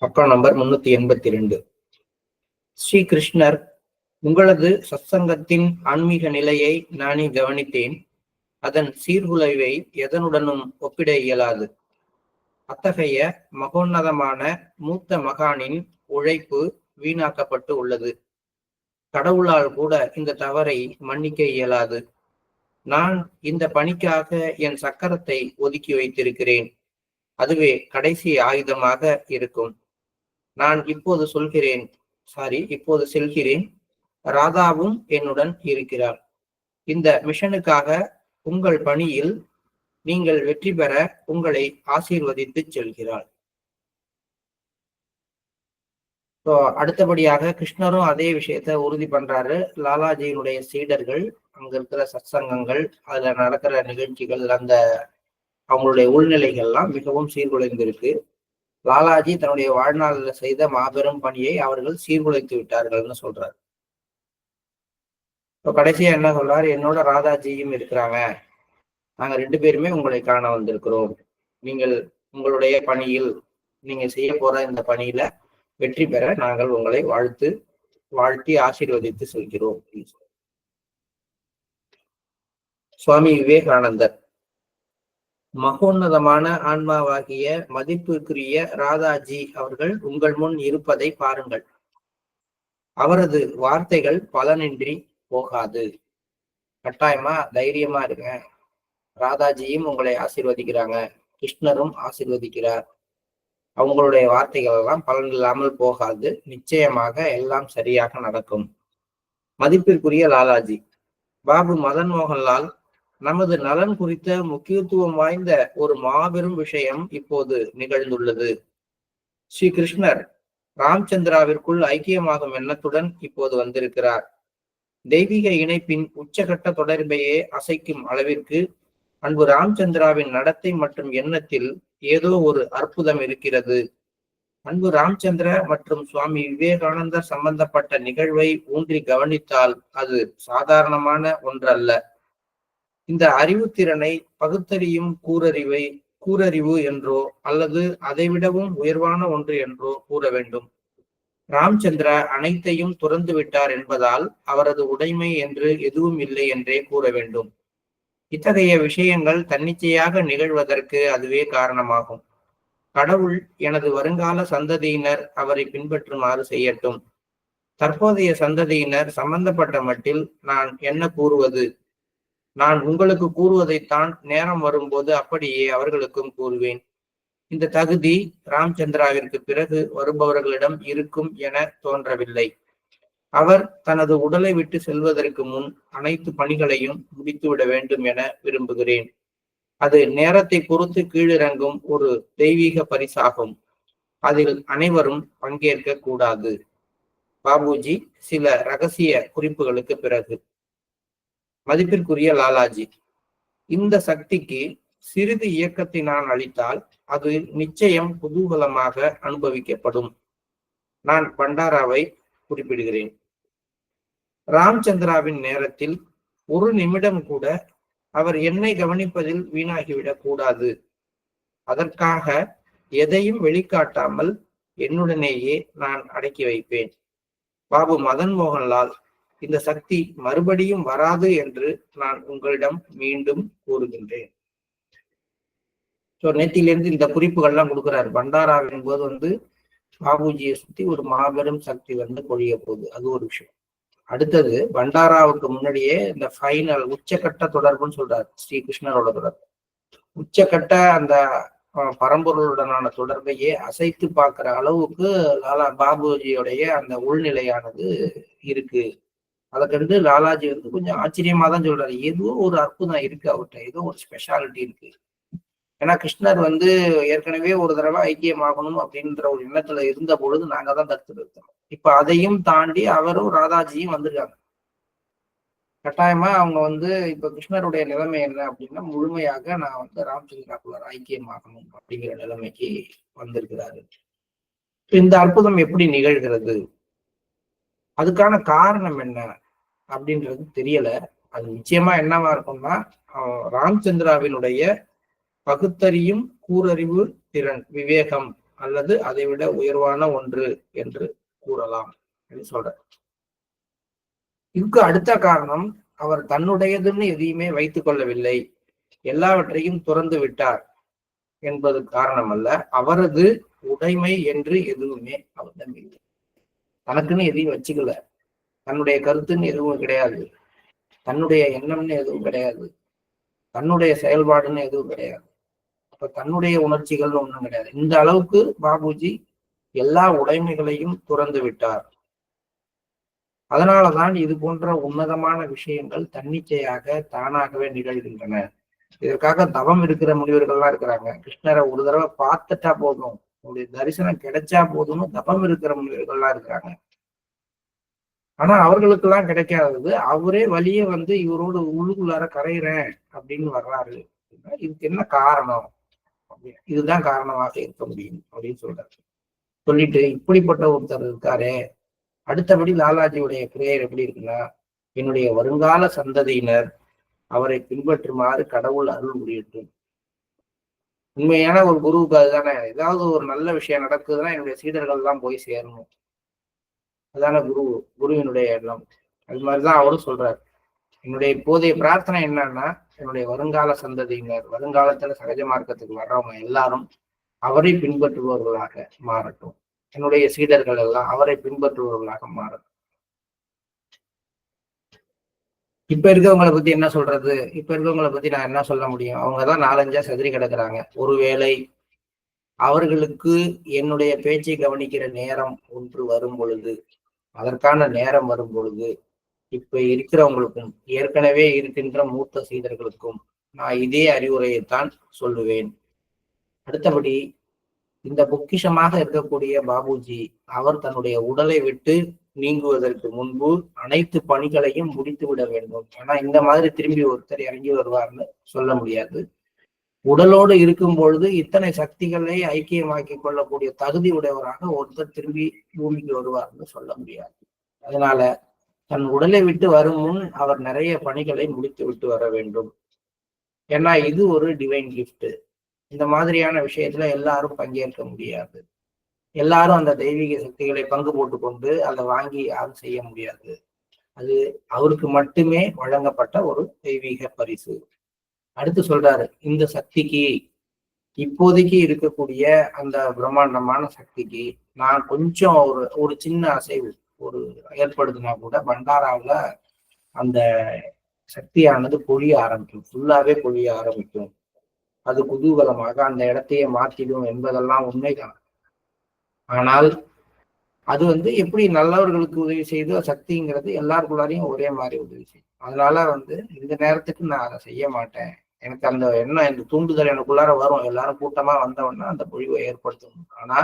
பக்கம் நம்பர் 382. ஸ்ரீ கிருஷ்ணர், உங்களது சத்சங்கத்தின் ஆன்மீக நிலையை நானே கவனித்தேன். அதன் சீர்குலைவை எதனுடனும் ஒப்பிட இயலாது. அத்தகைய மகோன்னதமான மூத்த மகானின் உழைப்பு வீணாக்கப்பட்டு உள்ளது. கடவுளால் கூட இந்த தவறை மன்னிக்க இயலாது. நான் இந்த பணிக்காக என் சக்கரத்தை ஒதுக்கி வைத்திருக்கிறேன். அதுவே கடைசி ஆயுதமாக இருக்கும். நான் இப்போது செல்கிறேன். ராதாவும் என்னுடன் இருக்கிறார். இந்த மிஷனுக்காக உங்கள் பணியில் நீங்கள் வெற்றி பெற உங்களை ஆசீர்வதித்து செல்கிறாள். அடுத்தபடியாக கிருஷ்ணரும் அதே விஷயத்த உறுதி பண்றாரு. லாலாஜியினுடைய சீடர்கள், அங்க இருக்கிற சத்சங்கங்கள், அதுல நடக்கிற நிகழ்ச்சிகள், அந்த அவங்களுடைய உள்நிலைகள்லாம் மிகவும் சீர்குலைந்திருக்கு. லாலாஜி தன்னுடைய வாழ்நாளில் செய்த மாபெரும் பணியை அவர்கள் சீர்குலைத்து விட்டார்கள்னு சொல்றாரு. இப்போ கடைசியா என்ன சொல்றாரு? என்னோட ராதாஜியும் இருக்கிறாங்க. நாங்க 2 பேருமே உங்களை காண வந்திருக்கிறோம். நீங்கள் உங்களுடைய பணியில், நீங்க செய்ய போற இந்த பணியில வெற்றி பெற நாங்கள் உங்களை வாழ்த்தி ஆசீர்வதித்து செல்கிறோம். சுவாமி விவேகானந்தர், மகோன்னதமான ஆன்மாவாகிய மதிப்புக்குரிய ராதாஜி அவர்கள் உங்கள் முன் இருப்பதை பாருங்கள். அவரது வார்த்தைகள் பலனின்றி போகாது. கட்டாயமா தைரியமா இருங்க. ராதாஜியும் உங்களை ஆசீர்வதிக்கிறாங்க, கிருஷ்ணரும் ஆசீர்வதிக்கிறார். அவங்களுடைய வார்த்தைகள் எல்லாம் பலன் இல்லாமல் போகாது. நிச்சயமாக எல்லாம் சரியாக நடக்கும். மதிப்பிற்குரிய லாலாஜி, பாபு மதன் மோகன்லால், நமது நலன் குறித்த முக்கியத்துவம் வாய்ந்த ஒரு மாபெரும் விஷயம் இப்போது நிகழ்ந்துள்ளது. ஸ்ரீ கிருஷ்ணர் ராம்சந்திராவிற்குள் ஐக்கியமாகும் எண்ணத்துடன் இப்போது வந்திருக்கிறார். தெய்வீக இணைப்பின் உச்சகட்ட தொடர்பையே அசைக்கும் அளவிற்கு அன்பு ராம்சந்திராவின் நடத்தை மற்றும் எண்ணத்தில் ஏதோ ஒரு அற்புதம் இருக்கிறது. அன்பு ராம்சந்திர மற்றும் சுவாமி விவேகானந்தர் சம்பந்தப்பட்ட நிகழ்வை ஊன்றி கவனித்தால் அது சாதாரணமான ஒன்றல்ல. இந்த அறிவுத்திறனை பகுத்தறியும் கூரறிவு என்றோ அல்லது அதைவிடவும் உயர்வான ஒன்று என்றோ கூற வேண்டும். ராம்சந்திரா அனைத்தையும் துறந்து விட்டார் என்பதால் அவரது உடைமை என்று எதுவும் இல்லை என்றே கூற வேண்டும். இத்தகைய விஷயங்கள் தன்னிச்சையாக நிகழ்வதற்கு அதுவே காரணமாகும். கடவுள் எனது வருங்கால சந்ததியினர் அவரை பின்பற்றுமாறு செய்யட்டும். தற்போதைய சந்ததியினர் சம்பந்தப்பட்ட மட்டில் நான் என்ன கூறுவது? நான் உங்களுக்கு கூறுவதைத்தான் நேரம் வரும்போது அப்படியே அவர்களுக்கும் கூறுவேன். இந்த தகுதி ராம்சந்திராவிற்கு பிறகு வருபவர்களிடம் இருக்கும் என தோன்றவில்லை. அவர் தனது உடலை விட்டு செல்வதற்கு முன் அனைத்து பணிகளையும் முடித்துவிட வேண்டும் என விரும்புகிறேன். அது நேரத்தை பொறுத்து கீழிறங்கும் ஒரு தெய்வீக பரிசாகும். அதில் அனைவரும் பங்கேற்க கூடாது. பாபுஜி சில ரகசிய குறிப்புகளுக்கு பிறகு. மதிப்பிற்குரிய லாலாஜி, இந்த சக்திக்கு சிறிது இயக்கத்தை நான் அளித்தால் அது நிச்சயம் குதூகலமாக அனுபவிக்கப்படும். நான் பண்டாராவை குறிப்பிடுகிறேன். ராம்சந்திராவின் நேரத்தில் ஒரு நிமிடம் கூட அவர் என்னை கவனிப்பதில் வீணாகிவிடக் கூடாது. அதற்காக எதையும் வெளிக்காட்டாமல் என்னுடனேயே நான் அடக்கி வைப்பேன். பாபு மதன் மோகன்லால், இந்த சக்தி மறுபடியும் வராது என்று நான் உங்களிடம் மீண்டும் கூறுகின்றேன். நேத்திலிருந்து இந்த குறிப்புகள்லாம் கொடுக்குறாரு. பண்டாராவின் போது பாபுஜியை சுத்தி ஒரு மாபெரும் சக்தி பொழிய போகுது. அது ஒரு விஷயம். அடுத்தது பண்டாராவுக்கு முன்னாடியே இந்த ஃபைனல் உச்சக்கட்ட தொடர்புன்னு சொல்றாரு. ஸ்ரீ கிருஷ்ணரோட தொடர்பு, உச்சக்கட்ட அந்த பரம்பொருளுடனான தொடர்பையே அசைத்து பார்க்கிற அளவுக்கு பாபுஜியோடைய அந்த உள்நிலையானது இருக்கு. அதை கண்டு லாலாஜி கொஞ்சம் ஆச்சரியமா தான் சொல்றாரு. ஏதோ ஒரு அற்புதம் இருக்கு அவர்கிட்ட, ஏதோ ஒரு ஸ்பெஷாலிட்டி இருக்கு. ஏன்னா கிருஷ்ணர் ஏற்கனவே ஒரு தடவை ஐக்கியமாகணும் அப்படின்ற ஒரு எண்ணத்துல இருந்த பொழுது நாங்க தான் தடுத்து நிறுத்தோம். இப்ப அதையும் தாண்டி அவரும் ராதாஜியும் வந்திருக்காங்க. கட்டாயமா அவங்க இப்ப கிருஷ்ணருடைய நிலைமை என்ன அப்படின்னா, முழுமையாக நான் ராமச்சந்திராக்குள்ள ஐக்கியமாகணும் அப்படிங்கிற நிலைமைக்கு வந்திருக்கிறாரு. இந்த அற்புதம் எப்படி நிகழ்கிறது, அதுக்கான காரணம் என்ன அப்படின்றது தெரியல. அது நிச்சயமா என்னவா இருக்கும்னா, ராமச்சந்திராவினுடைய பகுத்தறியும் கூரறிவு திறன், விவேகம், அல்லது அதை விட உயர்வான ஒன்று என்று கூறலாம் என்று சொல்ற. இதுக்கு அடுத்த காரணம், அவர் தன்னுடையதுன்னு எதையுமே வைத்துக் கொள்ளவில்லை, எல்லாவற்றையும் துறந்து விட்டார் என்பது காரணம் அல்ல. அவரது உடைமை என்று எதுவுமே அவரிடம் இல்லை. தனக்குன்னு எதையும் வச்சுக்கல, தன்னுடைய கருத்துன்னு எதுவும் கிடையாது, தன்னுடைய எண்ணம்னு எதுவும் கிடையாது, தன்னுடைய செயல்பாடுன்னு எதுவும் கிடையாது. அப்ப தன்னுடைய உணர்ச்சிகள்னு ஒண்ணும் கிடையாது. இந்த அளவுக்கு பாபுஜி எல்லா உடைமைகளையும் துறந்து விட்டார். அதனாலதான் இது போன்ற உன்னதமான விஷயங்கள் தன்னிச்சையாக தானாகவே நிகழ்கின்றன. இதற்காக தவம் இருக்கிற முனிவர்கள்லாம் இருக்கிறாங்க. கிருஷ்ணரை ஒரு தடவை பார்த்துட்டா போதும், உங்களுடைய தரிசனம் கிடைச்சா போதும்னு தவம் இருக்கிற முனிவர்கள்லாம் இருக்கிறாங்க. ஆனா அவர்களுக்கெல்லாம் கிடைக்காதது, அவரே வழியே வந்து இவரோடு உள்ளுக்குள்ளார கரையிறேன் அப்படின்னு வர்றாரு. இதுக்கு என்ன காரணம்? இதுதான் காரணமாக இருக்க முடியும் அப்படின்னு சொல்றாரு. சொல்லிட்டு இப்படிப்பட்ட ஒருத்தர் இருக்காரே. அடுத்தபடி லாலாஜியுடைய பிரேயர் எப்படி இருக்குன்னா, என்னுடைய வருங்கால சந்ததியினர் அவரை பின்பற்றுமாறு கடவுள் அருள் புரியட்டும். உண்மையான ஒரு குருவுக்கு அதுதானே. ஏதாவது ஒரு நல்ல விஷயம் நடக்குதுன்னா என்னுடைய சீடர்கள் தான் போய் சேரணும், அதான குருவினுடைய எண்ணம். அது மாதிரிதான் அவரும் சொல்றாரு. என்னுடைய இப்போதைய பிரார்த்தனை என்னன்னா, என்னுடைய வருங்கால சந்ததியினர், வருங்காலத்துல சகஜ மார்க்கத்துக்கு வர்றவங்க எல்லாரும் அவரை பின்பற்றுபவர்களாக மாறட்டும். என்னுடைய சீடர்கள் எல்லாம் அவரை பின்பற்றுபவர்களாக மாறட்டும். இப்ப இருக்கவங்களை பத்தி என்ன சொல்றது? இப்ப இருக்கவங்களை பத்தி நான் என்ன சொல்ல முடியும்? அவங்கதான் 4-5 சதுரி கிடக்குறாங்க. ஒருவேளை அவர்களுக்கு என்னுடைய பேச்சை கவனிக்கிற நேரம் ஒன்று வரும் பொழுது, அதற்கான நேரம் வரும் பொழுது, இப்ப இருக்கிறவங்களுக்கும் ஏற்கனவே இருக்கின்ற மூத்த சீடர்களுக்கும் நான் இதே அறிவுரையைத்தான் சொல்லுவேன். அடுத்தபடி, இந்த பொக்கிஷமாக இருக்கக்கூடிய பாபுஜி அவர் தன்னுடைய உடலை விட்டு நீங்குவதற்கு முன்பு அனைத்து பணிகளையும் முடித்து விட வேண்டும். ஆனா இந்த மாதிரி திரும்பி ஒருத்தர் இறங்கி வருவார்னு சொல்ல முடியாது. உடலோடு இருக்கும் பொழுது இத்தனை சக்திகளை ஐக்கியமாக்கி கொள்ளக்கூடிய தகுதி உடையவராக ஒருத்தர் திரும்பி பூமிக்கு வருவார்னு சொல்ல முடியாது. அதனால தன் உடலை விட்டு வரும் முன் அவர் நிறைய பணிகளை முடித்து விட்டு வர வேண்டும். ஏன்னா இது ஒரு டிவைன் கிஃப்ட். இந்த மாதிரியான விஷயத்துல எல்லாரும் பங்கேற்க முடியாது. எல்லாரும் அந்த தெய்வீக சக்திகளை பங்கு போட்டுக்கொண்டு அதை வாங்கி யாரும் செய்ய முடியாது. அது அவருக்கு மட்டுமே வழங்கப்பட்ட ஒரு தெய்வீக பரிசு. அடுத்து சொல்றாரு, இந்த சக்திக்கு, இப்போதைக்கு இருக்கக்கூடிய அந்த பிரம்மாண்டமான சக்திக்கு நான் கொஞ்சம் ஒரு சின்ன அசைவு ஒரு ஏற்படுத்தினா கூட பண்டாராவில் அந்த சக்தியானது பொழிய ஆரம்பிக்கும், ஃபுல்லாவே பொழிய ஆரம்பிக்கும். அது குதூகலமாக அந்த இடத்தையே மாற்றிடும் என்பதெல்லாம் உண்மைதான். ஆனால் அது வந்து எப்படி நல்லவர்களுக்கு உதவி செய்து சக்திங்கிறது எல்லாருக்குள்ளாரையும் ஒரே மாதிரி உதவி செய்யும். அதனால வந்து இந்த நேரத்துக்கு நான் அதை செய்ய மாட்டேன். எனக்கு அந்த எண்ணம், இந்த தூண்டுதல் எனக்குள்ளார வரும். எல்லாரும் கூட்டமா வந்தவொன்னா அந்த பொழிவை ஏற்படுத்தணும். ஆனா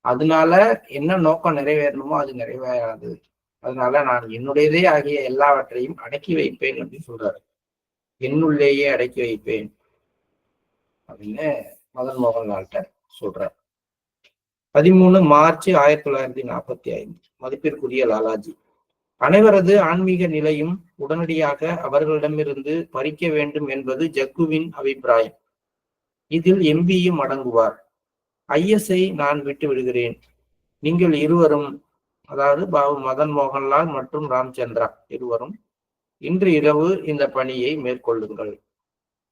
அதனால என்ன நோக்கம் நிறைவேறணுமோ அது நிறைவேறாது. அதனால நான் என்னுடையதே ஆகிய எல்லாவற்றையும் அடக்கி வைப்பேன் அப்படின்னு சொல்றாரு. என்னுள்ளேயே அடக்கி வைப்பேன் அப்படின்னு மதன் மோகன்லால்கிட்ட சொல்றார். 13 மார்ச் 1945. மதிப்பிற்குரிய லாலாஜி, அனைவரது ஆன்மீக நிலையும் உடனடியாக அவர்களிடமிருந்து பறிக்க வேண்டும் என்பது ஜக்குவின் அபிப்பிராயம். இதில் எம்பியும் அடங்குவார். ஐஎஸ்ஐ நான் விட்டு விடுகிறேன். நீங்கள் இருவரும், அதாவது பாபு மதன் மோகன்லால் மற்றும் ராம்சந்திரா இருவரும் இன்று இரவு இந்த பணியை மேற்கொள்ளுங்கள்.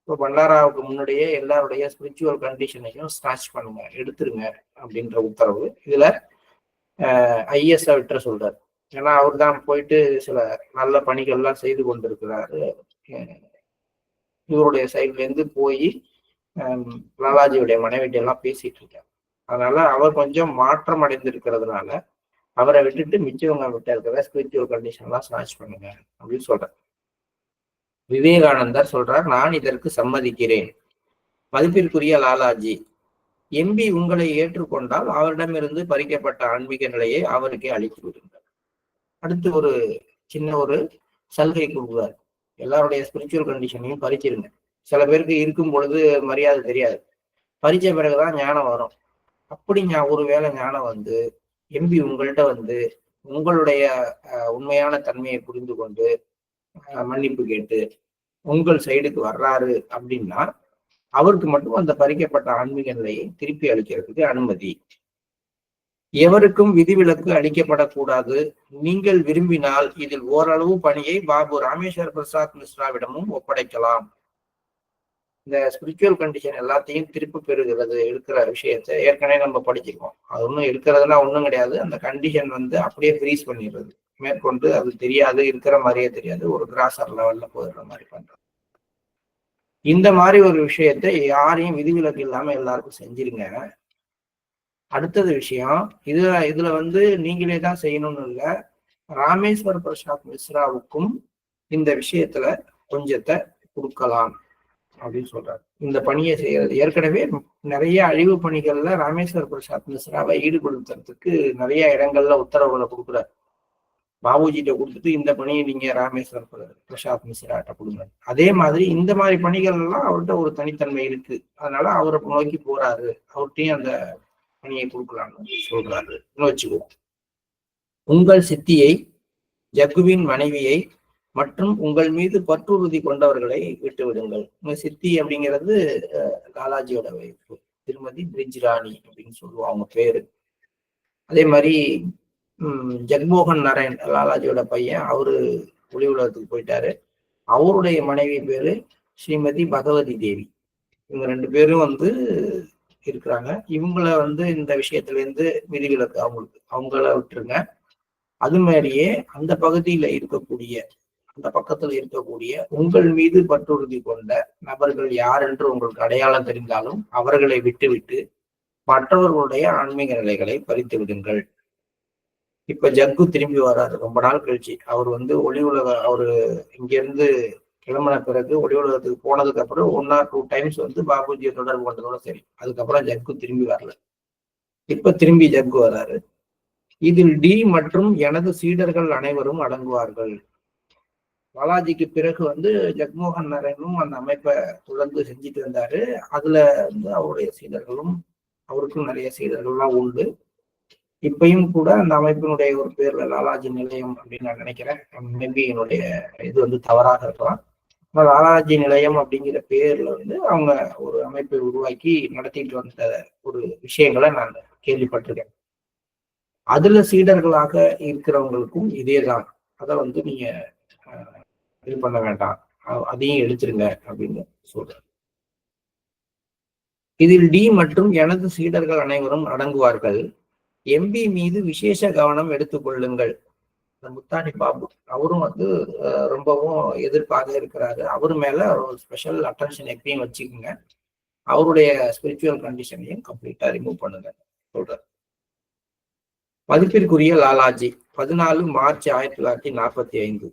இப்போ பண்டாராவுக்கு முன்னாடியே எல்லாருடைய ஸ்பிரிச்சுவல் கண்டிஷனையும் ஸ்டார்ச் பண்ணுங்க, எடுத்துருங்க அப்படின்ற உத்தரவு. இதுல ஐஎஸ்ஐ விட்டுற சொல்றாரு. ஏன்னா அவர் தான் போயிட்டு சில நல்ல பணிகள்லாம் செய்து கொண்டிருக்கிறாரு. இவருடைய சைட்ல இருந்து போய் லாலாஜியுடைய மனைவிட்ட எல்லாம் பேசிட்டு இருக்காரு. அதனால அவர் கொஞ்சம் மாற்றம் அடைந்திருக்கிறதுனால அவரை விட்டுட்டு மிச்சவங்க விட்டு இருக்கிற ஸ்பிரிச்சுவல் கண்டிஷன்லாம் ஸ்டார்ச் பண்ணுங்க அப்படின்னு சொல்றாரு. விவேகானந்தர் சொல்றார், நான் இதற்கு சம்மதிக்கிறேன். மதிப்பிற்குரிய லாலாஜி, எம்பி உங்களை ஏற்றுக்கொண்டால் அவரிடமிருந்து பறிக்கப்பட்ட ஆன்மீக நிலையை அவருக்கே அளித்து விடுங்கள். அடுத்து ஒரு சின்ன ஒரு சலுகை கொடுக்குறார். எல்லாருடைய ஸ்பிரிச்சுவல் கண்டிஷனையும் பறிச்சிருங்க. சில பேருக்கு இருக்கும் பொழுது மரியாதை தெரியாது, பறிச்ச பிறகுதான் ஞானம் வரும். அப்படி ஒருவேளை ஞானம் வந்து எம்பி உங்கள்கிட்ட வந்து உங்களுடைய உண்மையான தன்மையை புரிந்து கொண்டு மன்னிப்பு கேட்டு உங்கள் சைடுக்கு வர்றாரு அப்படின்னா அவருக்கு மட்டும் அந்த பறிக்கப்பட்ட ஆன்மீக நிலையை திருப்பி அளிக்கிறதுக்கு அனுமதி. எவருக்கும் விதிவிலக்கு அளிக்கப்படக்கூடாது. நீங்கள் விரும்பினால் இதில் ஓரளவு பணியை பாபு ராமேஸ்வர் பிரசாத் மிஸ்ராவிடமும் ஒப்படைக்கலாம். இந்த ஸ்பிரிச்சுவல் கண்டிஷன் எல்லாத்தையும் திருப்பி பெறுகிறது இருக்கிற விஷயத்த ஏற்கனவே நம்ம படிச்சிருக்கோம். அது ஒன்றும் இருக்கிறதுனா ஒன்றும் கிடையாது. அந்த கண்டிஷன் அப்படியே ஃப்ரீஸ் பண்ணிடுறது. மேற்கொண்டு அது தெரியாது, இருக்கிற மாதிரியே தெரியாது, ஒரு கிராசர் லெவல்ல போயிடுற மாதிரி பண்றது. இந்த மாதிரி ஒரு விஷயத்த யாரையும் விதிவிலக்கு இல்லாம எல்லாருக்கும் செஞ்சிருங்க. அடுத்தது விஷயம், இதுல நீங்களே தான் செய்யணும்னு இல்லை, ராமேஸ்வர் பிரசாத் மிஸ்ராவுக்கும் இந்த விஷயத்துல கொஞ்சத்தை கொடுக்கலாம் அப்படின்னு சொல்றாரு. இந்த பணியை செய்யறது ஏற்கனவே நிறைய அழிவு பணிகள்ல ராமேஸ்வர் பிரசாத் மிஸ்ராவை ஈடுபடுத்துறதுக்கு நிறைய இடங்கள்ல உத்தரவுகளை கொடுக்குறாரு. பாபுஜிட்ட கொடுத்துட்டு இந்த பணியை நீங்க ராமேஸ்வர் பிரசாத் மிஸ்ராட்ட கொடுங்க. அதே மாதிரி இந்த மாதிரி பணிகள் எல்லாம் அவர்கிட்ட ஒரு தனித்தன்மை இருக்கு. அதனால அவரை நோக்கி போறாரு, அவர்கிட்டையும் அந்த பணியை கொடுக்கலாம்னு சொல்றாரு. வச்சுக்கோ, உங்கள் சித்தியை, ஜக்குவின் மனைவியை மற்றும் உங்கள் மீது பற்றுறுதி கொண்டவர்களை விட்டு விடுங்கள். உங்க சித்தி அப்படிங்கிறது லாலாஜியோட வைப்பு, திருமதி பிரிஜ்ராணி அப்படின்னு சொல்லுவோம் அவங்க பேரு. அதே மாதிரி ஜக்மோகன் நரேன் லாலாஜியோட பையன், அவரு ஒளி உலகத்துக்கு போயிட்டாரு. அவருடைய மனைவி பேரு ஸ்ரீமதி பகவதி தேவி. இவங்க 2 பேரும் இருக்கிறாங்க. இவங்கள இந்த விஷயத்துல இருந்து விதிவிலக்கு அவங்கள விட்டுருங்க. அது மாதிரியே அந்த பகுதியில இருக்கக்கூடிய, அந்த பக்கத்துல இருக்கக்கூடிய உங்கள் மீது பற்றுறுதி கொண்ட நபர்கள் யார் என்று உங்களுக்கு அடையாளம் தெரிந்தாலும் அவர்களை விட்டுவிட்டு மற்றவர்களுடைய ஆன்மீக நிலைகளை பறித்து விடுங்கள். இப்ப ஜக்கு திரும்பி வர்றாரு ரொம்ப நாள் கழிச்சு. அவர் ஒளி உலக, அவரு இங்க இருந்து கிளம்பின பிறகு ஒளி உலகத்துக்கு போனதுக்கு அப்புறம் 1 or 2 டைம்ஸ் பாபுஜியை தொடர்பு கொண்டதோட சரி. அதுக்கப்புறம் ஜக்கு திரும்பி வரல. இப்ப திரும்பி ஜக்கு வர்றாரு. இதில் டி மற்றும் எனது சீடர்கள் அனைவரும் அடங்குவார்கள். பாலாஜிக்கு பிறகு ஜக்மோகன் நரேனும் அந்த அமைப்பை தொடர்ந்து செஞ்சுட்டு இருந்தாரு. அதுல அவருடைய சீடர்களும், அவருக்கும் நிறைய சீடர்கள்லாம் உண்டு. இப்பயும் கூட அந்த அமைப்பினுடைய ஒரு பேர்ல லாலாஜி நிலையம் அப்படின்னு நான் நினைக்கிறேன். மேபி என்னுடைய இது தவறாக இருக்கலாம். லாலாஜி நிலையம் அப்படிங்கிற பேர்ல அவங்க ஒரு அமைப்பை உருவாக்கி நடத்திட்டு வந்த ஒரு விஷயங்களை நான் கேள்விப்பட்டிருக்கேன். அதுல சீடர்களாக இருக்கிறவங்களுக்கும் இதேதான். அதை நீங்க இது பண்ண வேண்டாம், அதையும் எடுத்துருங்க அப்படின்னு சொல்றேன். இதில் டி மற்றும் எனது சீடர்கள் அனைவரும் அடங்குவார்கள். எம்பி மீது விசேஷ கவனம் எடுத்துக்கொள்ளுங்கள். முத்தானி பாபு அவரும் ரொம்பவும் எதிர்ப்பாக இருக்கிறாரு. அவரு மேல ஒரு ஸ்பெஷல் அட்டென்ஷன் எப்பயும் வச்சுக்கோங்க. அவருடைய ஸ்பிரிச்சுவல் கண்டிஷனையும் கம்ப்ளீட்டா ரிமூவ் பண்ணுங்க சொல்றாரு. மதிப்பிற்குரிய லாலாஜி, 14 மார்ச் 1945.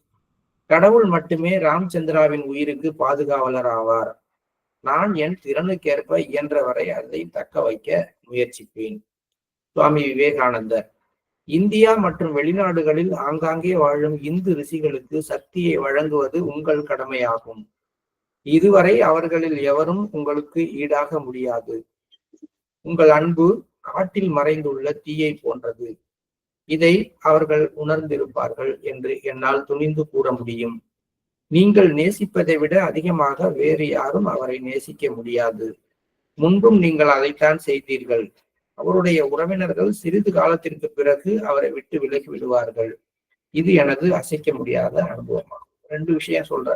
கடவுள் மட்டுமே ராம்சந்திராவின் உயிருக்கு பாதுகாவலர் ஆவார். நான் என் திறனுக்கேற்ப இயன்றவரை அதை தக்க வைக்க முயற்சிப்பேன். சுவாமி விவேகானந்தர், இந்தியா மற்றும் வெளிநாடுகளில் ஆங்காங்கே வாழும் இந்து ரிஷிகளுக்கு சக்தியை வழங்குவது உங்கள் கடமையாகும். இதுவரை அவர்களில் எவரும் உங்களுக்கு ஈடாக முடியாது. உங்கள் அன்பு காட்டில் மறைந்துள்ள தீயை போன்றது. இதை அவர்கள் உணர்ந்திருப்பார்கள் என்று என்னால் துணிந்து கூற முடியும். நீங்கள் நேசிப்பதை விட அதிகமாக வேறு யாரும் அவரை நேசிக்க முடியாது. முன்பும் நீங்கள் அதைத்தான் செய்தீர்கள். அவருடைய உறவினர்கள் சிறிது காலத்திற்கு பிறகு அவரை விட்டு விலகி விடுவார்கள். இது எனது அசைக்க முடியாத அனுபவமாகும். 2 விஷயம் சொல்ற.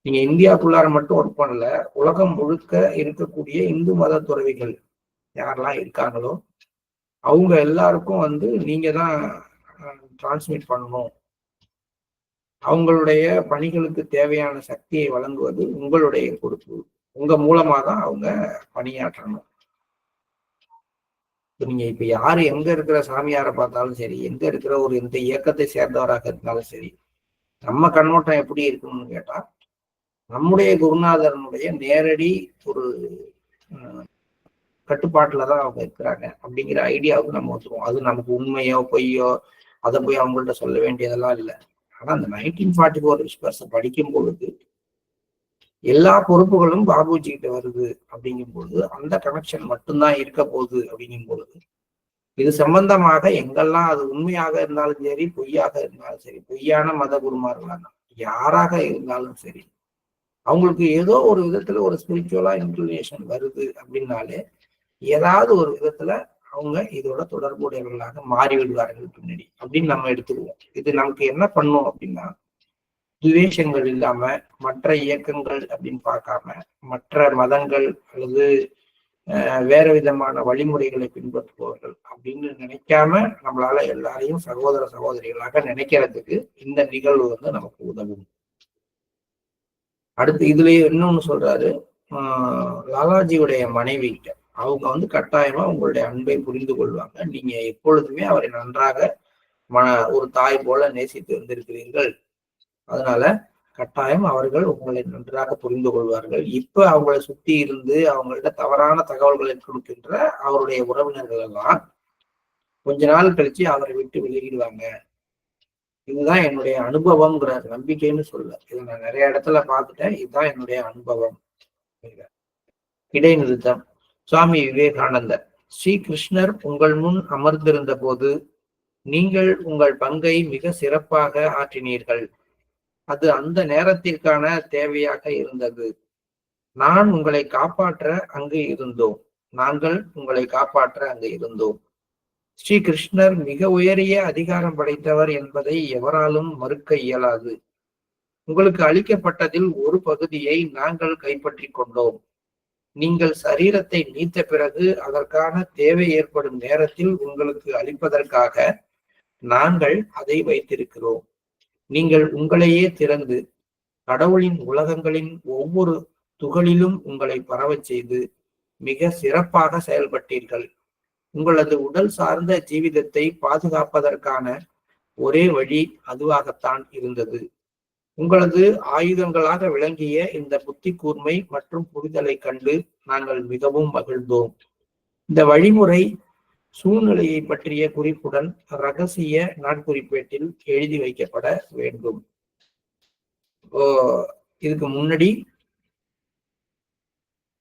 நீங்க இந்தியாவுக்குள்ளார மட்டும் ஒர்க் பண்ணல, உலகம் முழுக்க இருக்கக்கூடிய இந்து மத துறவிகள் யாரெல்லாம் இருக்காங்களோ அவங்க எல்லாருக்கும் நீங்க தான் டிரான்ஸ்மிட் பண்ணணும். அவங்களுடைய பணிகளுக்கு தேவையான சக்தியை வழங்குவது உங்களுடைய பொறுப்பு. உங்க மூலமா தான் அவங்க பணியாற்றணும். நீங்க இப்ப யாரு எங்க இருக்கிற சாமியாரை பார்த்தாலும் சரி, எங்க இருக்கிற ஒரு இந்த இயக்கத்தை சேர்ந்தவராக இருந்தாலும் சரி, நம்ம கண்ணோட்டம் எப்படி இருக்கணும்னு கேட்டா, நம்முடைய குருநாதரனுடைய நேரடி ஒரு கட்டுப்பாட்டுலதான் அவங்க இருக்கிறாங்க அப்படிங்கிற ஐடியாவுக்கு நம்ம வந்துருவோம். அது நமக்கு உண்மையோ பொய்யோ அதை போய் அவங்கள்ட்ட சொல்ல வேண்டியதெல்லாம் இல்லை. ஆனா அந்த 1944 விஸ்வர்ஸை படிக்கும் பொழுது எல்லா பொறுப்புகளும் பாபுஜி கிட்ட வருது அப்படிங்கும் பொழுது அந்த கனெக்ஷன் மட்டும்தான் இருக்க போகுது அப்படிங்கும் பொழுது இது சம்பந்தமாக எங்கெல்லாம் அது உண்மையாக இருந்தாலும் சரி, பொய்யாக இருந்தாலும் சரி, பொய்யான மத குருமார்களாக யாராக இருந்தாலும் சரி, அவங்களுக்கு ஏதோ ஒரு விதத்துல ஒரு ஸ்பிரிச்சுவலா இன்க்ளினேஷன் வருது அப்படின்னாலே ஏதாவது ஒரு விதத்துல அவங்க இதோட தொடர்புடையவர்களாக மாறி விடுவார்கள் பின்னாடி அப்படின்னு நம்ம எடுத்துக்குவோம். இது நமக்கு என்ன பண்ணும் அப்படின்னா, துவேஷங்கள் இல்லாம மற்ற இயக்கங்கள் அப்படின்னு பார்க்காம, மற்ற மதங்கள் அல்லது வேற விதமான வழிமுறைகளை பின்பற்றுபவர்கள் அப்படின்னு நினைக்காம நம்மளால எல்லாரையும் சகோதர சகோதரிகளாக நினைக்கிறதுக்கு இந்த நிகழ்வு வந்து நமக்கு உதவும். அடுத்து இதுலயே இன்னொன்னு சொல்றாரு, லாலாஜியுடைய மனைவி அவங்க வந்து கட்டாயமா உங்களுடைய அன்பை புரிந்து கொள்வாங்க. நீங்க எப்பொழுதுமே அவரை நன்றாக ஒரு தாய் போல நேசித்து வந்திருக்கிறீர்கள். அதனால கட்டாயம் அவர்கள் உங்களை நன்றாக புரிந்து கொள்வார்கள். இப்ப அவங்களை சுத்தி இருந்து அவங்கள்ட்ட தவறான தகவல்களை கொடுக்கின்ற அவருடைய உறவினர்கள் எல்லாம் கொஞ்ச நாள் கழிச்சு அவரை விட்டு விலகிடுவாங்க. இதுதான் என்னுடைய அனுபவம்ங்கிறார், நம்பிக்கைன்னு சொல்ல. இதை நான் நிறைய இடத்துல பார்த்துட்டேன். இதுதான் என்னுடைய அனுபவம். இடைநிறுத்தம். சுவாமி விவேகானந்தர், ஸ்ரீ கிருஷ்ணர் உங்கள் முன் அமர்ந்திருந்த போது நீங்கள் உங்கள் பங்கை மிக சிறப்பாக ஆற்றினீர்கள். அது அந்த நேரத்திற்கான தேவையாக இருந்தது. நான் உங்களை காப்பாற்ற அங்கு இருந்தோம். நாங்கள் உங்களை காப்பாற்ற அங்கு இருந்தோம். ஸ்ரீ கிருஷ்ணர் மிக உயரிய அதிகாரம் படைத்தவர் என்பதை எவராலும் மறுக்க இயலாது. உங்களுக்கு அளிக்கப்பட்டதில் ஒரு பகுதியை நாங்கள் கைப்பற்றி கொண்டோம். நீங்கள் சரீரத்தை நீத்த பிறகு அதற்கான தேவை ஏற்படும் நேரத்தில் உங்களுக்கு அளிப்பதற்காக நாங்கள் அதை வைத்திருக்கிறோம். நீங்கள் உங்களையே திறந்து கடவுளின் உலகங்களின் ஒவ்வொரு துகளிலும் உங்களை பரவச் செய்து மிக சிறப்பாக செயல்பட்டீர்கள். உங்களது உடல் சார்ந்த ஜீவிதத்தை பாதுகாப்பதற்கான ஒரே வழி அதுவாகத்தான் இருந்தது. உங்களது ஆயுதங்களாக விளங்கிய இந்த புத்தி கூர்மை மற்றும் புரிதலை கண்டு நாங்கள் மிகவும் மகிழ்ந்தோம். இந்த வழிமுறை சூழ்நிலையை பற்றிய குறிப்புடன் ரகசிய நாட்குறிப்பேட்டில் எழுதி வைக்கப்பட வேண்டும். இதுக்கு முன்னாடி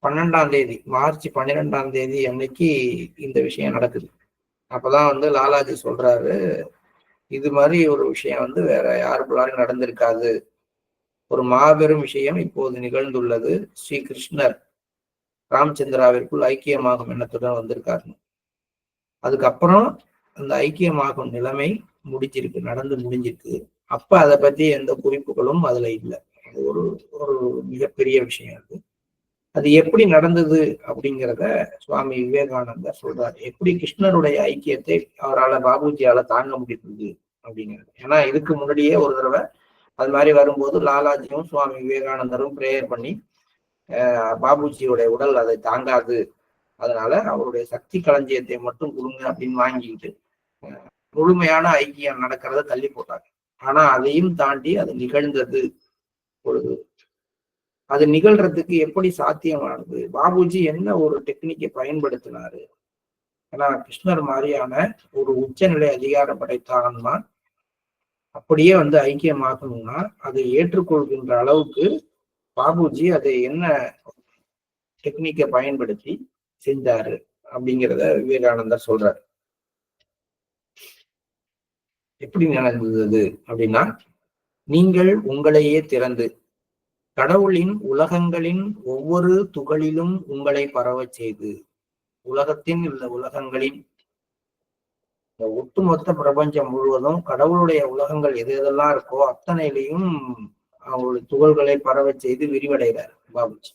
12ஆம் தேதி மார்ச் 12ஆம் தேதி அன்னைக்கு இந்த விஷயம் நடக்குது. அப்பதான் வந்து லாலாஜி சொல்றாரு, இது மாதிரி ஒரு விஷயம் வந்து வேற யாருக்குள்ளாரும் நடந்திருக்காது. ஒரு மாபெரும் விஷயம் இப்போது நிகழ்ந்துள்ளது. ஸ்ரீ கிருஷ்ணர் ராமச்சந்திராவிற்குள் ஐக்கியமாகும் எண்ணத்துடன் வந்திருக்காரு. அதுக்கப்புறம் அந்த ஐக்கியமாகும் நிலைமை நடந்து முடிஞ்சிருக்கு. அப்ப அதை பத்தி எந்த குறிப்புகளும் அதுல இல்லை. அது ஒரு ஒரு மிகப்பெரிய விஷயம். அது எப்படி நடந்தது அப்படிங்கிறத சுவாமி விவேகானந்தர் சொல்றாரு. எப்படி கிருஷ்ணருடைய ஐக்கியத்தை அவரால் பாபுஜியால தாங்க முடிந்தது அப்படிங்கிறது. ஏன்னா இதுக்கு முன்னாடியே ஒரு தடவை அது மாதிரி வரும்போது லாலாஜியும் சுவாமி விவேகானந்தரும் பிரேயர் பண்ணி பாபுஜியோடைய உடல் அதை தாங்காது, அதனால அவருடைய சக்தி களஞ்சியத்தை மட்டும் கொடுங்க அப்படின்னு வாங்கிக்கிட்டு முழுமையான ஐக்கியம் நடக்கிறத தள்ளி போட்டாங்க. ஆனா அதையும் தாண்டி அது நிகழ்ந்தது. பொழுது அது நிகழ்றதுக்கு எப்படி சாத்தியமானது, பாபுஜி என்ன ஒரு டெக்னிக்கை பயன்படுத்தினாரு. ஏன்னா கிருஷ்ணர் மாதிரியான ஒரு உச்சநிலை அதிகாரம் படைத்த ஆன்மா அப்படியே வந்து ஐக்கியமாகணும்னா அதை ஏற்றுக்கொள்கின்ற அளவுக்கு பாபுஜி அதை என்ன டெக்னிக்கை பயன்படுத்தி செஞ்சாரு அப்படிங்கிறத விவேகானந்தர் சொல்றாரு. எப்படி நடந்தது அப்படின்னா, நீங்கள் உங்களையே திறந்து கடவுளின் உலகங்களின் ஒவ்வொரு துகளிலும் உங்களை பரவச் செய்து, உலகத்தின் இந்த உலகங்களின் ஒட்டுமொத்த பிரபஞ்சம் முழுவதும் கடவுளுடைய உலகங்கள் எது எதெல்லாம் இருக்கோ அத்தனையிலையும் அவங்களுடைய துகள்களை பரவச் செய்து விரிவடைகிறார் பாபுஜி.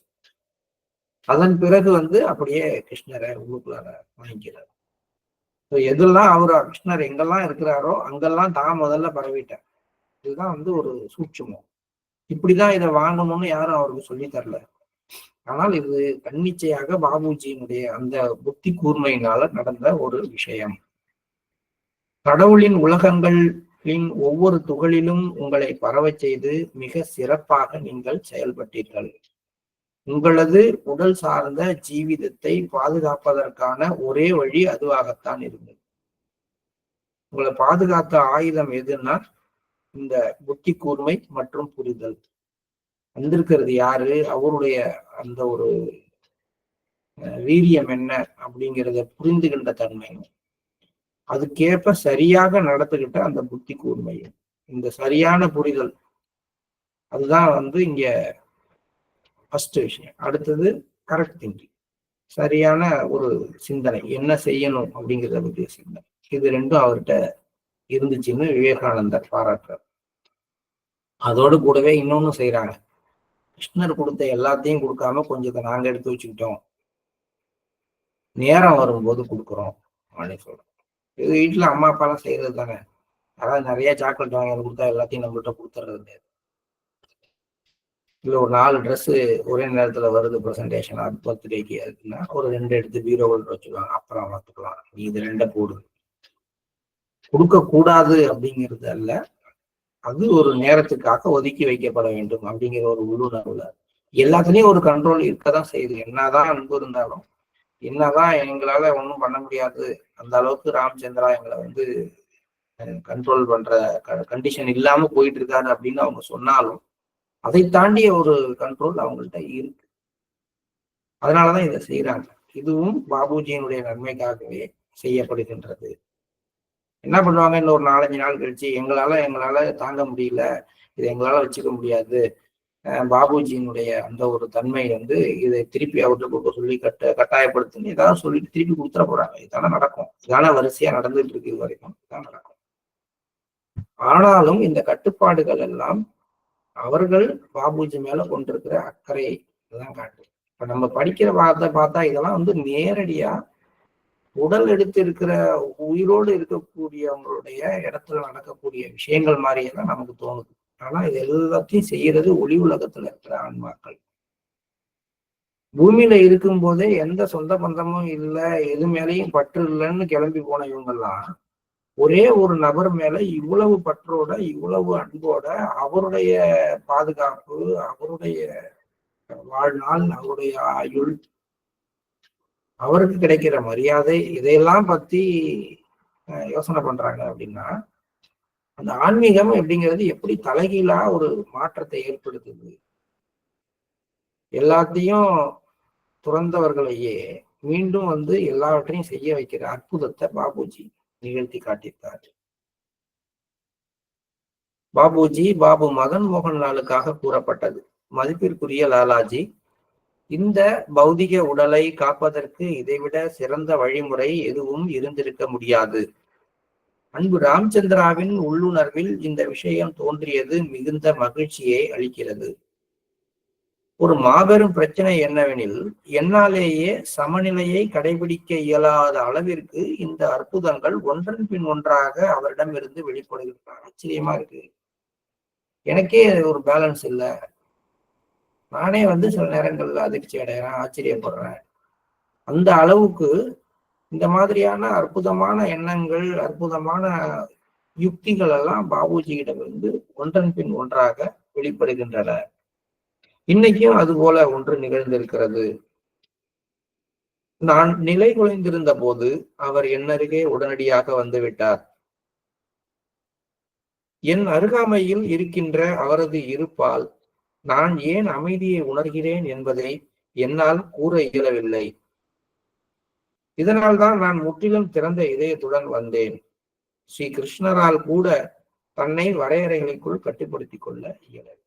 அதன் பிறகு வந்து அப்படியே கிருஷ்ணரை உள்ளுக்குள்ளார வாங்கிக்கிறார். எதெல்லாம் அவரு கிருஷ்ணர் எங்கெல்லாம் இருக்கிறாரோ அங்கெல்லாம் தான் முதல்ல பரவிட்டார். இதுதான் வந்து ஒரு சூட்சுமம். இப்படிதான் இதை வாங்கணும்னு யாரும் அவருக்கு சொல்லி தரல. ஆனால் இது தன்னிச்சையாக பாபுஜியினுடைய அந்த புத்தி கூர்மையினால நடந்த ஒரு விஷயம். கடவுளின் உலகங்களின் ஒவ்வொரு துகளிலும் உங்களை பரவச் செய்து மிக சிறப்பாக நீங்கள் செயல்பட்டீர்கள். உங்களது உடல் சார்ந்த ஜீவிதத்தை பாதுகாப்பதற்கான ஒரே வழி அதுவாகத்தான் இருந்தது. உங்களை பாதுகாத்த ஆயுதம் எதுன்னா இந்த புத்தி கூர்மை மற்றும் புரிதல். வந்திருக்கிறது யாரு, அவருடைய அந்த ஒரு வீரியம் என்ன அப்படிங்கிறத புரிந்துகின்ற தன்மை, அதுக்கேற்ப சரியாக நடத்துக்கிட்ட அந்த புத்தி கூர்மை, இந்த சரியான புரிதல், அதுதான் வந்து இங்க ஃபர்ஸ்ட் விஷயம். அடுத்தது கரெக்ட் திங்கிங், சரியான ஒரு சிந்தனை, என்ன செய்யணும் அப்படிங்கிறத பற்றிய சிந்தனை. இது ரெண்டும் அவர்கிட்ட இருந்துச்சுன்னு விவேகானந்தர் பாராட்டுறார். அதோடு கூடவே இன்னொன்னு செய்யறாங்க. கிருஷ்ணர் கொடுத்த எல்லாத்தையும் கொடுக்காம கொஞ்சத்தை நாங்க எடுத்து வச்சுக்கிட்டோம், நேரம் வரும்போது கொடுக்குறோம் அப்படின்னு சொல்றோம். இது வீட்டுல அம்மா அப்பா எல்லாம் செய்யறது தானே. அதாவது நிறைய சாக்லேட் வாங்கி கொடுத்தா எல்லாத்தையும் நம்மள்கிட்ட கொடுத்துறது கிடையாது. இல்லை ஒரு 4 ட்ரெஸ் ஒரே நேரத்துல வருது ப்ரெசன்டேஷன் பர்த்டேக்கு, அதுக்குன்னா ஒரு 2 எடுத்து பீரோவில் வச்சுக்கலாம், அப்புறம் பார்த்துக்கலாம், நீ இது 2 போடு. கொடுக்க கூடாது அப்படிங்கிறது அல்ல, அது ஒரு நேரத்துக்காக ஒதுக்கி வைக்கப்பட வேண்டும் அப்படிங்கிற ஒரு உள்ளுணர்வுல எல்லாத்துலயும் ஒரு கண்ட்ரோல் இருக்கதான் செய்யுது. என்னதான் அன்பு இருந்தாலும், என்னதான் எங்களால ஒன்றும் பண்ண முடியாது, அந்த அளவுக்கு ராமச்சந்திரா எங்களை கண்ட்ரோல் பண்ற கண்டிஷன் இல்லாம போயிட்டு இருக்காரு அப்படின்னு அவங்க சொன்னாலும், அதை தாண்டிய ஒரு கண்ட்ரோல் அவங்கள்ட்ட இருக்கு. அதனாலதான் இதை செய்யறாங்க. இதுவும் பாபுஜியினுடைய நன்மைக்காகவே செய்யப்படுகின்றது. என்ன பண்ணுவாங்க, இந்த ஒரு 4-5 நாள் கழிச்சு எங்களால தாங்க முடியல, இது எங்களால வச்சுக்க முடியாது, பாபுஜியினுடைய அந்த ஒரு தன்மை இதை திருப்பி அவர்கிட்ட கொடுக்க சொல்லி கட்டாயப்படுத்துன்னு ஏதாவது சொல்லிட்டு திருப்பி கொடுத்துட போறாங்க. இதான நடக்கும், இதான வரிசையா நடந்துட்டு இருக்கு, இது வரைக்கும் இதான் நடக்கும். ஆனாலும் இந்த கட்டுப்பாடுகள் எல்லாம் அவர்கள் பாபுஜி மேல கொண்டிருக்கிற அக்கறையை தான் காட்டு. இப்ப நம்ம படிக்கிற பார்த்தா இதெல்லாம் நேரடியா உடல் எடுத்து இருக்கிற உயிரோடு இருக்கக்கூடியவங்களுடைய இடத்துல நடக்கக்கூடிய விஷயங்கள் மாதிரியெல்லாம் நமக்கு தோணுது. ஆனா இது எல்லாத்தையும் செய்யறது ஒளி உலகத்துல இருக்கிற ஆன்மாக்கள். பூமியில இருக்கும் போதே எந்த சொந்த பந்தமும் இல்லை, எது மேலேயும் பற்று இல்லைன்னு கிளம்பி போன இவங்கெல்லாம் ஒரே ஒரு நபர் மேல இவ்வளவு பற்றோட, இவ்வளவு அன்போட, அவருடைய பாதுகாப்பு, அவருடைய வாழ்நாள், அவருடைய ஆயுள், அவருக்கு கிடைக்கிற மரியாதை, இதையெல்லாம் பத்தி யோசனை பண்றாங்க அப்படின்னா, அந்த ஆன்மீகம் அப்படிங்கிறது எப்படி தலைகீழா ஒரு மாற்றத்தை ஏற்படுத்துது. எல்லாத்தையும் துறந்தவர்களையே மீண்டும் எல்லாவற்றையும் செய்ய வைக்கிற அற்புதத்தை பாபுஜி நிகழ்த்தி காட்டியிருக்காரு. பாபுஜி பாபு மதன் மோகன்லாலுக்காக கூறப்பட்டது. மதிப்பிற்குரிய லாலாஜி, இந்த பௌதிக உடலை காப்பதற்கு இதைவிட சிறந்த வழிமுறை எதுவும் இருந்திருக்க முடியாது. அன்பு ராமச்சந்திராவின் உள்ளுணர்வில் இந்த விஷயம் தோன்றியது மிகுந்த மகிழ்ச்சியை அளிக்கிறது. ஒரு மாபெரும் பிரச்சனை என்னவெனில், என்னாலேயே சமநிலையை கடைபிடிக்க இயலாத அளவிற்கு இந்த அற்புதங்கள் ஒன்றன் பின் ஒன்றாக அவரிடமிருந்து வெளிப்படுகின்றன. ஆச்சரியமா இருக்கு. எனக்கே ஒரு பேலன்ஸ் இல்லை, நானே சில நேரங்கள்ல அதிர்ச்சி அடைகிறேன், ஆச்சரியப்படுறேன். அந்த அளவுக்கு இந்த மாதிரியான அற்புதமான எண்ணங்கள், அற்புதமான யுக்திகள் எல்லாம் பாபுஜியிடமிருந்து ஒன்றன் பின் ஒன்றாக வெளிப்படுகின்றன. இன்னைக்கும் அது போல ஒன்று நிகழ்ந்திருக்கிறது. நான் நிலை குலைந்திருந்த போது அவர் என்னருகே உடனடியாக வந்துவிட்டார். என் அருகாமையில் இருக்கின்ற அவரது இருப்பால் நான் ஏன் அமைதியை உணர்கிறேன் என்பதை என்னால் கூற இயலவில்லை. இதனால்தான் நான் முற்றிலும் திறந்த இதயத்துடன் வந்தேன். ஸ்ரீ கிருஷ்ணரால் கூட தன்னை வரையறைகளுக்குள் கட்டுப்படுத்திக் கொள்ள இயலவில்லை.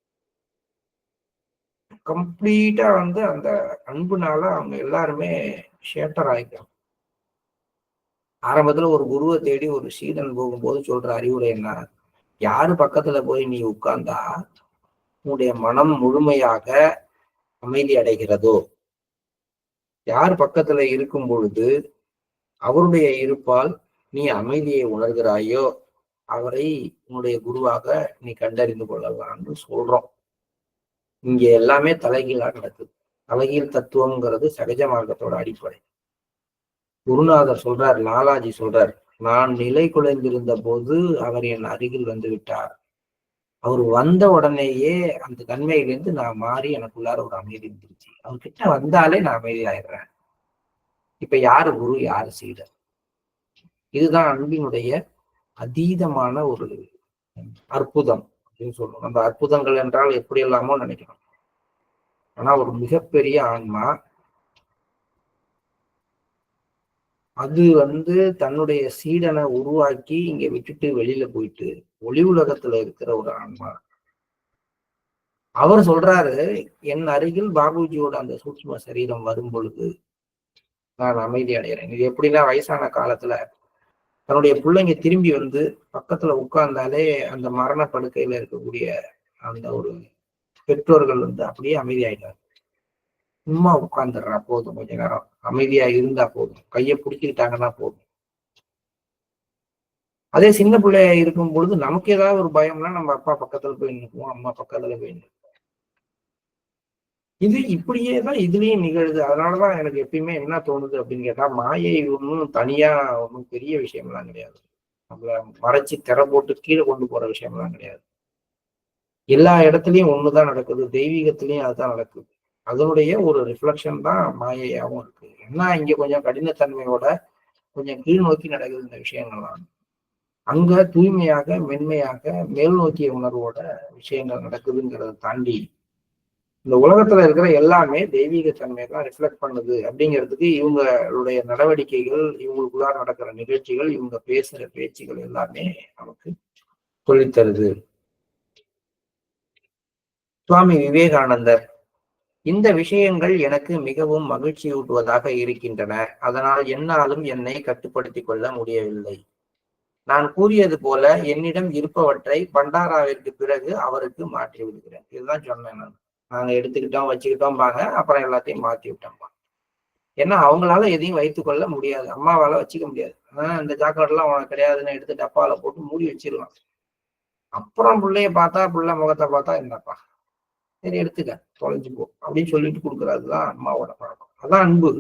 கம்ப்ளீட்டா அந்த அன்புனால அவங்க எல்லாருமே ஷேட்டர் ஆயிட்டாங்க. ஆரம்பத்துல ஒரு குருவை தேடி ஒரு சீடன் போகும்போது சொல்ற அறிவுரை என்ன, யாரு பக்கத்துல போய் நீ உட்கார்ந்தா உன்னுடைய மனம் முழுமையாக அமைதி அடைகிறதோ, யார் பக்கத்துல இருக்கும் பொழுது அவருடைய இருப்பால் நீ அமைதியை உணர்கிறாயோ, அவரை உன்னுடைய குருவாக நீ கண்டறிந்து கொள்ளலாம்னு சொல்றோம். இங்க எல்லாமே தலைகீழா நடக்குது. தலைகீழ் தத்துவம்ங்கிறது சகஜ மார்க்கத்தோட அடிப்படை. குருநாதர் சொல்றார், லாலாஜி சொல்றார், நான் நிலை குலைந்திருந்த போது அவர் என் அருகில் வந்து விட்டார். அவர் வந்த உடனேயே அந்த தன்மையிலிருந்து நான் மாறி எனக்குள்ளார ஒரு அமைதி இருந்துருச்சு. அவர்கிட்ட வந்தாலே நான் அமைதி ஆயிடுறேன். இப்ப யாரு குரு, யாரு சீடர்? இதுதான் அன்பினுடைய அதீதமான ஒரு அற்புதம் அப்படின்னு சொல்லணும். அந்த அற்புதங்கள் என்றால் எப்படி எல்லாமோ நினைக்கணும். ஆனா ஒரு மிகப்பெரிய ஆன்மா அது தன்னுடைய சீடனை உருவாக்கி இங்க விட்டுட்டு வெளியில போயிட்டு ஒளி உலகத்துல இருக்கிற ஒரு ஆன்மா, அவர் சொல்றாரு, என் அருகில் பாபுஜியோட அந்த சூட்சும சரீரம் வரும் பொழுது நான் அமைதி அடைகிறேன். இது எப்படின்னா, வயசான காலத்துல தன்னுடைய பிள்ளைங்க திரும்பி வந்து பக்கத்துல உட்கார்ந்தாலே அந்த மரண படுக்கையில இருக்கக்கூடிய அந்த ஒரு பெற்றோர்கள் வந்து அப்படியே அமைதியாயிட்டாங்க. சும்மா உட்கார்ந்துடுறா போதும், கொஞ்ச நேரம் அமைதியா இருந்தா போதும், கையை பிடிச்சிக்கிட்டாங்கன்னா போதும். அதே சின்ன பிள்ளையா இருக்கும் பொழுது நமக்கு ஏதாவது ஒரு பயம்னா நம்ம அப்பா பக்கத்துல போய் நிற்குவோம், அம்மா பக்கத்துல போய் நிற்கும். இது இப்படியே தான் இதுலயும் நிகழுது. அதனாலதான் எனக்கு எப்பயுமே என்ன தோணுது அப்படின்னு கேட்டா, மாயை ஒன்றும் தனியா ஒன்றும் பெரிய விஷயம்லாம் கிடையாது. நம்மள மறைச்சு திரை போட்டு கீழே கொண்டு போற விஷயம்லாம் கிடையாது. எல்லா இடத்துலயும் ஒண்ணுதான் நடக்குது. தெய்வீகத்திலயும் அதுதான் நடக்குது. அதனுடைய ஒரு ரிஃப்ளெக்ஷன் தான் மாயையாவும் இருக்கு. ஏன்னா இங்க கொஞ்சம் கடினத்தன்மையோட கொஞ்சம் கீழ் நோக்கி நடக்குது இந்த விஷயங்கள்லாம். அங்க தூய்மையாக, மென்மையாக, மேல் நோக்கிய உணர்வோட விஷயங்கள் நடக்குதுங்கிறத தாண்டி இந்த உலகத்துல இருக்கிற எல்லாமே தெய்வீக தன்மையை தான் ரிஃப்ளெக்ட் பண்ணுது அப்படிங்கிறதுக்கு இவங்களுடைய நடவடிக்கைகள், இவங்களுக்குள்ளார நடக்கிற நிகழ்ச்சிகள், இவங்க பேசுற பேச்சுகள் எல்லாமே நமக்கு சொல்லித்தருது. சுவாமி விவேகானந்தர், இந்த விஷயங்கள் எனக்கு மிகவும் மகிழ்ச்சியூட்டுவதாக இருக்கின்றன. அதனால் என்னாலும் என்னை கட்டுப்படுத்திக் கொள்ள முடியவில்லை. நான் கூறியது போல என்னிடம் இருப்பவற்றை பண்டாராவிற்கு பிறகு அவருக்கு மாற்றி விடுகிறேன். இதுதான் சொன்னேன் நான். நாங்க எடுத்துக்கிட்டோம், வச்சுக்கிட்டோம் பாங்க, அப்புறம் எல்லாத்தையும் மாத்தி விட்டோம். ஏன்னா அவங்களால எதையும் வைத்துக் கொள்ள முடியாது, அம்மாவால வச்சுக்க முடியாது. இந்த சாக்லேட் எல்லாம் உனக்கு கிடையாதுன்னு எடுத்து டப்பால போட்டு மூடி வச்சிடலாம். அப்புறம் பிள்ளைய பார்த்தா, பிள்ளை முகத்தை பார்த்தா, என்னப்பா சரி எடுத்துக்க, தொலைஞ்சு போ அப்படின்னு சொல்லிட்டு கொடுக்குறதுதான் அம்மாவோட பழக்கம். அதான் அன்பு.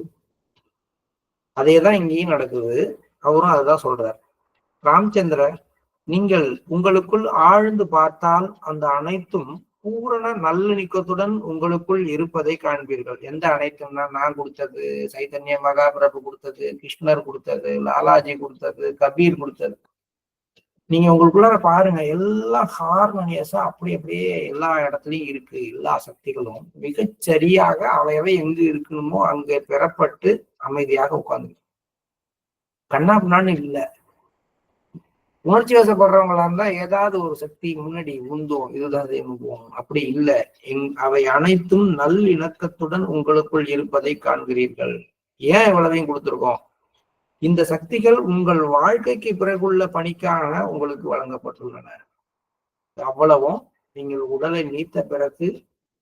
அதேதான் இங்கேயும் நடக்குது. அவரும் அதுதான் சொல்றார். ராமச்சந்திரர், நீங்கள் உங்களுக்குள் ஆழ்ந்து பார்த்தால் அந்த அனைத்தும் பூரண நல்லிணக்கத்துடன் உங்களுக்குள் இருப்பதை காண்பீர்கள். எந்த அனைத்தும்னா, நான் கொடுத்தது, சைதன்ய மகாபிரபு கொடுத்தது, கிருஷ்ணர் கொடுத்தது, லாலாஜி கொடுத்தது, கபீர் கொடுத்தது. நீங்க உங்களுக்குள்ளார பாருங்க, எல்லாம் ஹார்மோனியஸா அப்படி அப்படியே எல்லா இடத்துலயும் இருக்கு. எல்லா சக்திகளும் மிகச்சரியாக அவையவை எங்கு இருக்கணுமோ அங்கே பெறப்பட்டு அமைதியாக உட்கார்ந்து கண்ணா பின்னான்னு இல்லை. உணர்ச்சி வசப்படுறவங்களா இருந்தா ஏதாவது ஒரு சக்தி முன்னாடி உந்தும், இதுதான் உந்துவோம். அப்படி இல்லை. அவை அனைத்தும் நல்லிணக்கத்துடன் உங்களுக்குள் இருப்பதை காண்கிறீர்கள். ஏன் இவ்வளவையும் கொடுத்துருக்கோம்? இந்த சக்திகள் உங்கள் வாழ்க்கைக்கு பிறகுள்ள பணிக்காக உங்களுக்கு வழங்கப்பட்டுள்ளன. அவ்வளவும் நீங்கள் உடலை நீத்த பிறகு,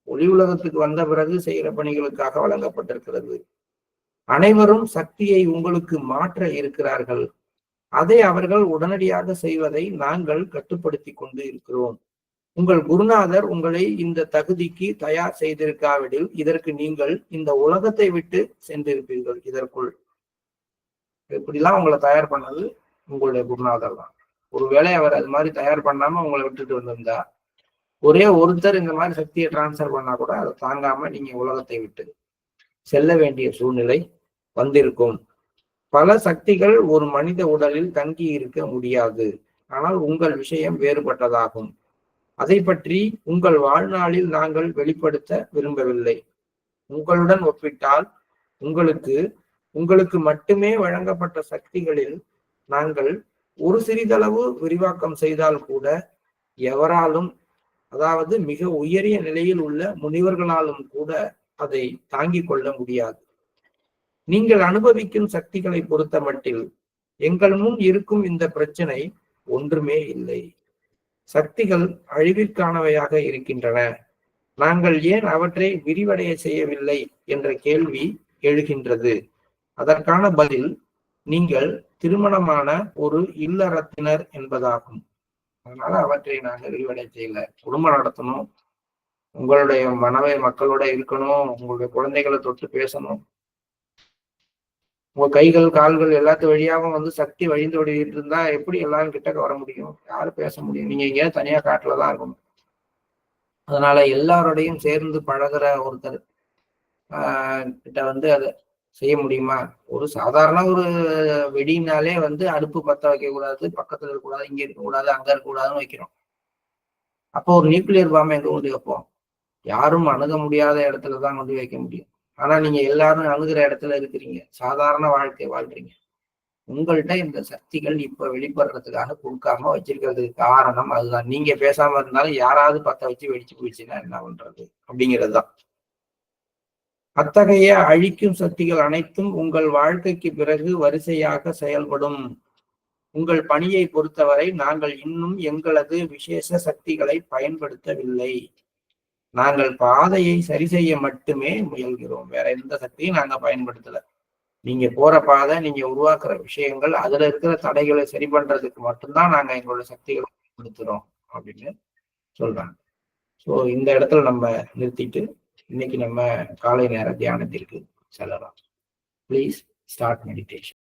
ஒளி உலகத்துக்கு வந்த பிறகு செய்கிற பணிகளுக்காக வழங்கப்பட்டிருக்கிறது. அனைவரும் சக்தியை உங்களுக்கு மாற்ற இருக்கிறார்கள். அதை அவர்கள் உடனடியாக செய்வதை நாங்கள் கட்டுப்படுத்தி கொண்டு இருக்கிறோம். உங்கள் குருநாதர் உங்களை இந்த தகுதிக்கு தயார் செய்திருக்காவிடில் இதற்கு நீங்கள் இந்த உலகத்தை விட்டு சென்றிருப்பீர்கள். இதற்குள் இப்படிலாம் உங்களை தயார் பண்ணது உங்களுடைய குருநாதர் தான். ஒருவேளை அவர் அது மாதிரி தயார் பண்ணாம உங்களை விட்டுட்டு வந்திருந்தா, ஒரே ஒருத்தர் இந்த மாதிரி சக்தியை டிரான்ஸ்பர் பண்ணா கூட அதை தாங்காம நீங்க உலகத்தை விட்டு செல்ல வேண்டிய சூழ்நிலை வந்திருக்கும். பல சக்திகள் ஒரு மனித உடலில் தங்கி இருக்க முடியாது. ஆனால் உங்கள் விஷயம் வேறுபட்டதாகும். அதை பற்றி உங்கள் வாழ்நாளில் நாங்கள் வெளிப்படுத்த விரும்பவில்லை. உங்களுடன் ஒப்பிட்டால் உங்களுக்கு மட்டுமே வழங்கப்பட்ட சக்திகளில் நாங்கள் ஒரு சிறிதளவு விரிவாக்கம் செய்தால் கூட எவராலும், அதாவது மிக உயரிய நிலையில் உள்ள முனிவர்களாலும் கூட அதை தாங்கிக் கொள்ள முடியாது. நீங்கள் அனுபவிக்கும் சக்திகளை பொறுத்த மட்டில் எங்கள் முன் இருக்கும் இந்த பிரச்சனை ஒன்றுமே இல்லை. சக்திகள் அழிவிற்கானவையாக இருக்கின்றன. நாங்கள் ஏன் அவற்றை விரிவடைய செய்யவில்லை என்ற கேள்வி எழுகின்றது. அதற்கான பதில் நீங்கள் திருமணமான ஒரு இல்லறத்தினர் என்பதாகும். அதனால அவற்றை நாங்கள் விரிவடை செய்யல. குடும்பம் நடத்தணும், உங்களுடைய மனவை மக்களோட இருக்கணும், உங்களுடைய குழந்தைகளை தொட்டு பேசணும். உங்க கைகள் கால்கள் எல்லாத்து வழியாகவும் வந்து சக்தி வழிந்து ஓடிட்டு இருந்தா எப்படி எல்லாரும் கிட்ட வர முடியும்? யாரும் பேச முடியும்? நீங்க எங்கேயாவது தனியா காட்டுலதான் இருக்கணும். அதனால எல்லாரோடையும் சேர்ந்து பழகுற ஒருத்தர் கிட்ட வந்து அதை செய்ய முடியுமா? ஒரு சாதாரண ஒரு வெடினாலே வந்து அடுப்பு பத்த வைக்க கூடாது, பக்கத்துல இருக்கக்கூடாது, இங்க இருக்கக்கூடாது, அங்க இருக்கக்கூடாதுன்னு வைக்கிறோம். அப்போ ஒரு நியூக்ளியர் பாம்பை எங்க கொண்டு வைப்போம்? யாரும் அணுக முடியாத இடத்துலதான் கொண்டு வைக்க முடியும். ஆனா நீங்க எல்லாரும் அணுகிற இடத்துல இருக்கிறீங்க, சாதாரண வாழ்க்கை வாழ்றீங்க. உங்கள்கிட்ட இந்த சக்திகள் இப்ப வெளிப்படுறதுக்காக கொடுக்காம வச்சிருக்கிறதுக்கு காரணம் அதுதான். நீங்க பேசாம இருந்தாலும் யாராவது பத்த வச்சு வெடிச்சு போயிடுச்சுன்னா என்ன பண்றது அப்படிங்கிறதுதான். அத்தகைய அழிக்கும் சக்திகள் அனைத்தும் உங்கள் வாழ்க்கைக்கு பிறகு வரிசையாக செயல்படும். உங்கள் பணியை பொறுத்தவரை நாங்கள் இன்னும் எங்களது விசேஷ சக்திகளை பயன்படுத்தவில்லை. நாங்கள் பாதையை சரி செய்ய மட்டுமே முயல்கிறோம். வேற எந்த சக்தியும் நாங்க பயன்படுத்தல. நீங்க போற பாதை, நீங்க உருவாக்குற விஷயங்கள், அதுல இருக்கிற தடைகளை சரி பண்றதுக்கு மட்டும்தான் நாங்க எங்களோட சக்திகளை பயன்படுத்துறோம் அப்படின்னு சொல்றாங்க. ஸோ இந்த இடத்துல நம்ம நிறுத்திட்டு இன்னைக்கு நம்ம காலை நேர தியானத்திற்கு செல்லலாம். Please start meditation.